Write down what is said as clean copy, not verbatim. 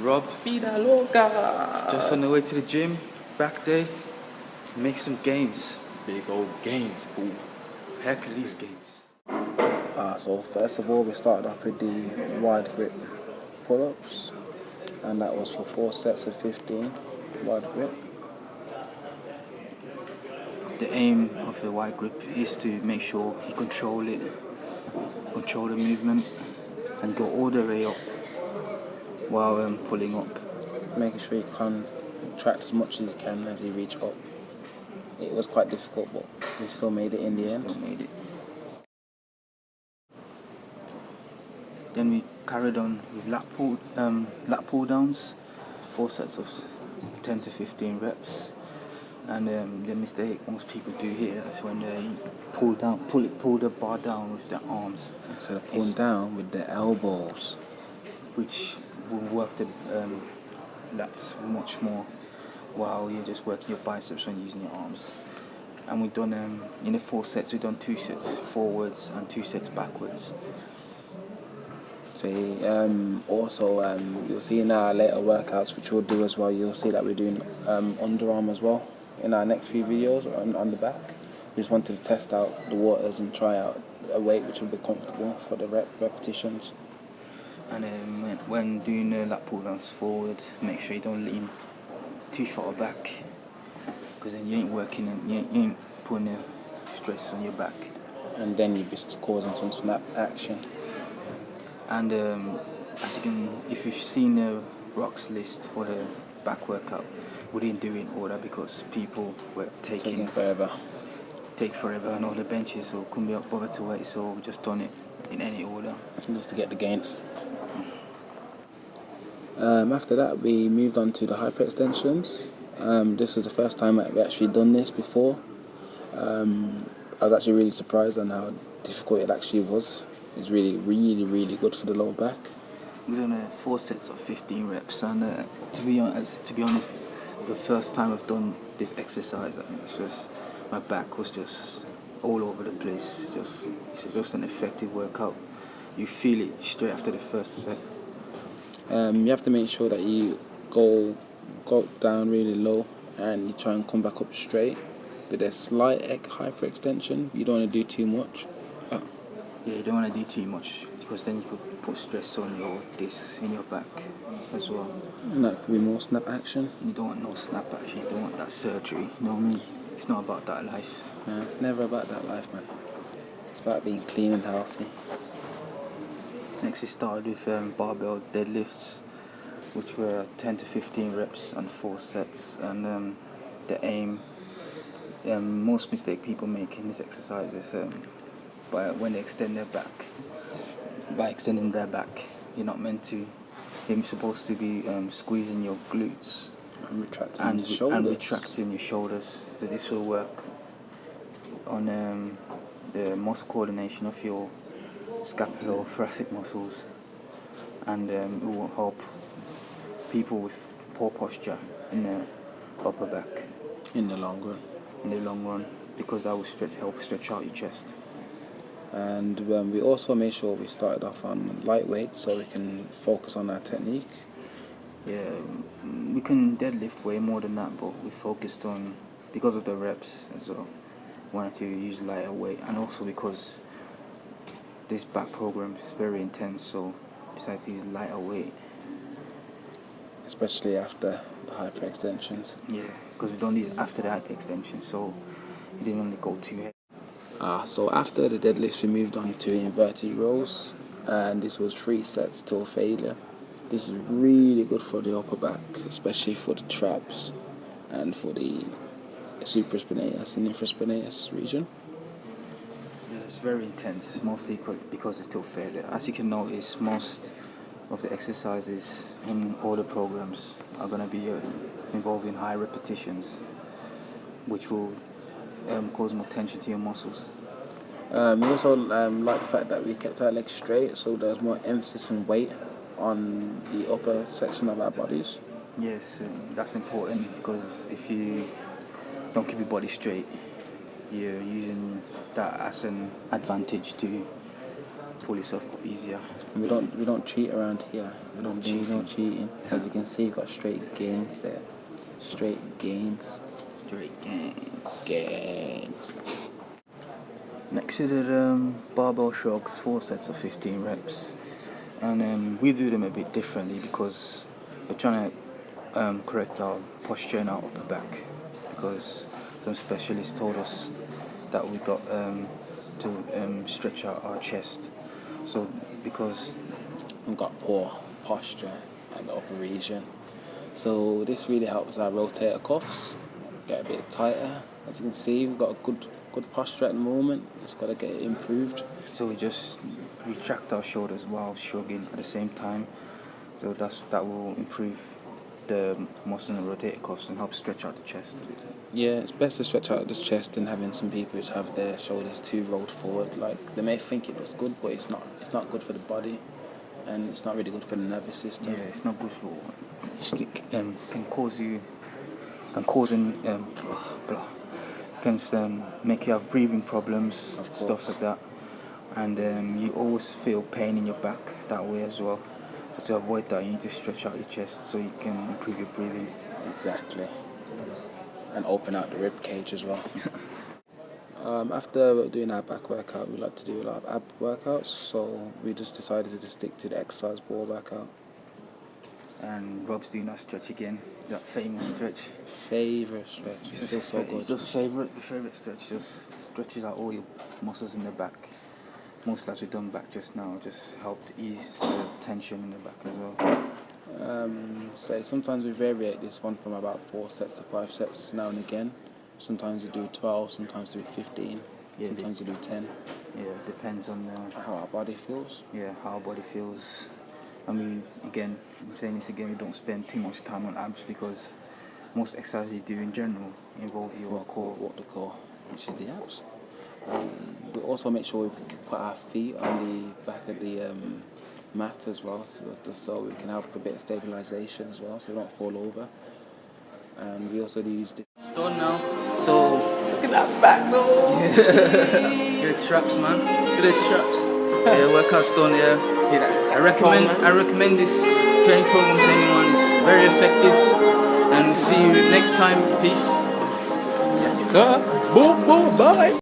Rob. Vida loca. Just on the way to the gym, back day, make some gains. Big old gains, fool. Hercules gains. So first of all, we started off with the wide grip pull-ups, and that was for 4 sets of 15 wide grip. The aim of the wide grip is to make sure you control the movement, and go all the way up while pulling up. Making sure you contract as much as you can as you reach up. It was quite difficult, but we still made it in the end. Then we carried on with lat pull downs, 4 sets of 10 to 15 reps. And the mistake most people do here is when they pull the bar down with their arms. Instead of pulling down with the elbows, which will work the lats much more, while you're just working your biceps when using your arms. And we've done in the 4 sets, we've done 2 sets forwards and 2 sets backwards. So you'll see in our later workouts, which we'll do as well, you'll see that we're doing underarm as well in our next few videos on the back. We just wanted to test out the waters and try out a weight which will be comfortable for the repetitions. And when doing the lat pull downs forward, make sure you don't lean too far back, because then you ain't working and you ain't putting the stress on your back. And then you'll be causing some snap action. And if you've seen the rocks list for the back workout, we didn't do it in order because people were taking forever and all the benches, so couldn't be bothered to wait, so we just done it in any order. Just to get the gains. After that, we moved on to the hyperextensions. This is the first time that we actually done this before. I was actually really surprised on how difficult it actually was. It's really, really, really good for the lower back. We've done 4 sets of 15 reps, and to be honest, it's the first time I've done this exercise, and it's just my back was just all over the place. It's just an effective workout. You feel it straight after the first set. You have to make sure that you go down really low and you try and come back up straight with a slight hyperextension. You don't want to do too much. Yeah, you don't want to do too much, because then you could put stress on your discs in your back as well. And that could be more snap action. You don't want no snap action, you don't want that surgery, you know what I mean? It's not about that life. No, it's never about that life, man. It's about being clean and healthy. Next we started with barbell deadlifts, which were 10 to 15 reps and 4 sets. And the aim, most mistake people make in this exercise is when they extend their back. By extending their back, you're not meant to. You're supposed to be squeezing your glutes and retracting your shoulders. So this will work on the muscle coordination of your scapulothoracic muscles, and it will help people with poor posture in the upper back. In the long run, because that will help stretch out your chest. And we also made sure we started off on lightweight so we can focus on our technique. Yeah, we can deadlift way more than that, but we focused on, because of the reps as well, wanted to use lighter weight, and also because this back program is very intense, so decided to use lighter weight. Especially after the hyperextensions. Yeah, because we've done these after the hyperextensions, so you didn't want to go too heavy. So after the deadlifts, we moved on to inverted rows, and this was 3 sets till failure. This is really good for the upper back, especially for the traps and for the supraspinatus and infraspinatus region. Yeah, it's very intense, mostly because it's till failure. As you can notice, most of the exercises in all the programs are going to be involving high repetitions, which will cause more tension to your muscles. We also like the fact that we kept our legs straight, so there's more emphasis and weight on the upper section of our bodies. Yes, that's important, because if you don't keep your body straight, you're using that as an advantage to pull yourself up easier. And we don't cheat around here. No No cheating. cheating. As you can see, you've got straight gains there. Straight gains. Straight gains. Gains. Next we did barbell shrugs, 4 sets of 15 reps, and we do them a bit differently because we're trying to correct our posture and our upper back, because some specialists told us that we got to stretch out our chest. So because We've got poor posture at the upper region. So this really helps our rotator cuffs get a bit tighter. As you can see, we've got a good posture at the moment. Just got to get it improved. so we just retract our shoulders while shrugging at the same time. So that will improve the muscle in the rotator cuffs and help stretch out the chest. Yeah, it's best to stretch out the chest than having some people which have their shoulders too rolled forward. Like, they may think it looks good, but it's not. It's not good for the body, and it's not really good for the nervous system. Yeah, it's not good for. Can make you have breathing problems, Of course. stuff like that, and you always feel pain in your back that way as well. So to avoid that, you need to stretch out your chest so you can improve your breathing. Exactly. And open out the rib cage as well. After doing our back workout, we like to do a lot of ab workouts, so we just decided to just stick to the exercise ball workout. And Rob's doing that stretch again, that famous stretch. Favourite stretch. It feels so good. It's just the favourite stretch. Just stretches out all your muscles in the back. Most as we've done back just now, just helped ease the tension in the back as well. So sometimes we variate this one from about 4 sets to 5 sets now and again. Sometimes we do 12, sometimes we do 15, Yeah, sometimes we do 10. Yeah, it depends on How our body feels. how our body feels. I'm saying this again, we don't spend too much time on abs because most exercises you do in general involve your core. What the core, which is the abs. We also make sure we put our feet on the back of the mat as well, so we can help a bit of stabilisation as well, so we don't fall over. And we also use the Stone now, so Look at that back, though. good traps, man. Good traps. Yeah, workout Stone. Yeah, I recommend this training program to anyone. It's very effective, and we'll see you next time. Peace. Yes, sir. Boom, boom, bye.